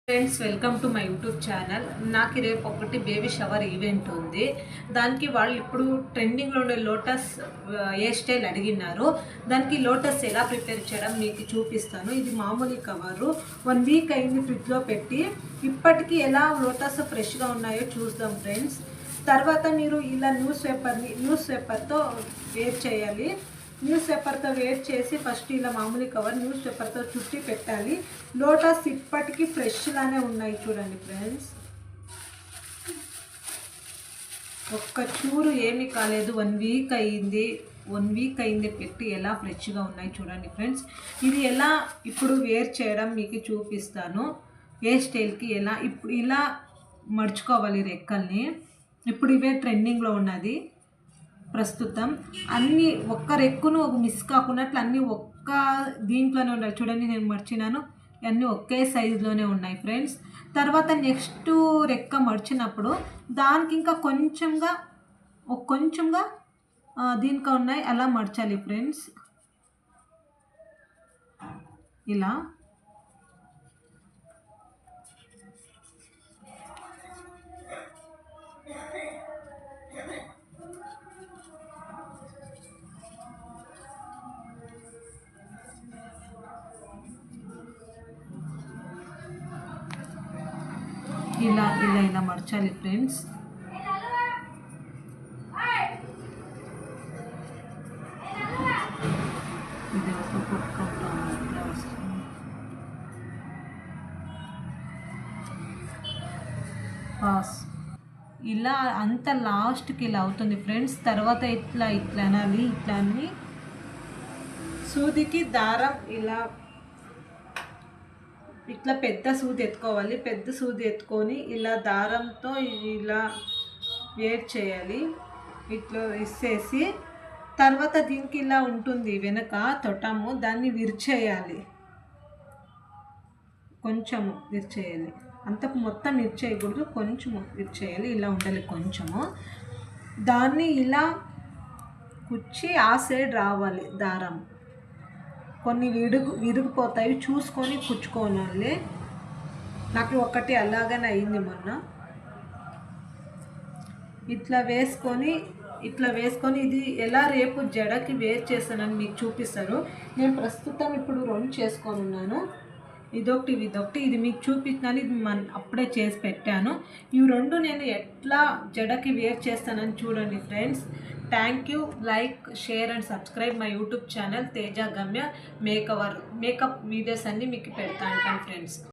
Friends, welcome to my YouTube channel. నాకు రేపు ఒకటి బేబీ షవర్ ఈవెంట్ ఉంది. దానికి వాళ్ళు ఇప్పుడు ట్రెండింగ్లో ఉండే లోటస్ ఏ స్టైల్ అడిగినారు. దానికి లోటస్ ఎలా ప్రిపేర్ చేయడం మీకు చూపిస్తాను. ఇది మామూలు కవరు 1 వీక్ అయింది ఫ్రిడ్జ్లో పెట్టి. ఇప్పటికీ ఎలా లోటస్ ఫ్రెష్గా ఉన్నాయో చూద్దాం ఫ్రెండ్స్. తర్వాత మీరు ఇలా న్యూస్ పేపర్తో వేర్ చేయాలి. న్యూస్ పేపర్తో వేట్ చేసి ఫస్ట్ ఇలా మామూలు కవర్ న్యూస్ పేపర్తో చుట్టి పెట్టాలి. లోటస్ ఇప్పటికీ ఫ్రెష్లానే ఉన్నాయి చూడండి ఫ్రెండ్స్. ఒక్క చూరు ఏమీ కాలేదు. 1 వీక్ అయింది పెట్టి ఎలా ఫ్రెష్గా ఉన్నాయి చూడండి ఫ్రెండ్స్. ఇది ఎలా ఇప్పుడు వేర్ చేయడం మీకు చూపిస్తాను. ఏ స్టైల్కి ఎలా ఇప్పుడు ఇలా మడుచుకోవాలి రెక్కల్ని. ఇప్పుడు ఇవే ట్రెండింగ్లో ఉన్నది ప్రస్తుతం. అన్నీ ఒక్క రెక్కును మిస్ కాకున్నట్లు అన్నీ ఒక్క దీంట్లోనే ఉన్నాయి చూడండి. నేను మర్చినాను, అన్నీ ఒకే సైజులోనే ఉన్నాయి ఫ్రెండ్స్. తర్వాత నెక్స్ట్ రెక్క మర్చినప్పుడు దానికి ఇంకా కొంచెంగా దీనికి ఉన్నాయి అలా మర్చాలి ఫ్రెండ్స్. ఇలా ఇలా ఇలా ఇలా మర్చాలి ఫ్రెండ్స్. ఇది ఒక పాస్ ఇలా అంత లాస్ట్కి ఇలా అవుతుంది ఫ్రెండ్స్. తర్వాత ఇట్లా అనాలి. ఇట్లా అని సూదికి దారం ఇట్లా పెద్ద సూది ఎత్తుకోవాలి. పెద్ద సూది ఎత్తుకొని ఇలా దారంతో ఇలా వేర్ చేయాలి. ఇట్లా ఇచ్చేసి తర్వాత దీనికి ఇలా ఉంటుంది వెనక తొటము, దాన్ని విరిచేయాలి. కొంచెము విరిచేయాలి, అంత మొత్తం విరిచేయకూడదు, కొంచెము విరిచేయాలి. ఇలా ఉండాలి కొంచెము. దాన్ని ఇలా కుచ్చి ఆ సైడ్ రావాలి దారం. కొన్ని విరిగిపోతాయి, చూసుకొని కుచ్చుకోవాలి. నాకు ఒకటి అలాగనే అయింది మొన్న. ఇట్లా వేసుకొని ఇది ఎలా రేపు జడకి వేర్ చేస్తానని మీకు చూపిస్తాను. నేను ప్రస్తుతం ఇప్పుడు 2 చేసుకొని ఉన్నాను. ఇదొకటి ఇది మీకు చూపించాను. ఇది అప్పుడే చేసి పెట్టాను. ఈ 2 నేను ఎట్లా జడకి వేర్ చేస్తానని చూడండి friends. Thank you. Like, share and subscribe my YouTube channel Teja Gamya. Makeup videos అన్నీ మీకు పెడతా ఉంటాను ఫ్రెండ్స్.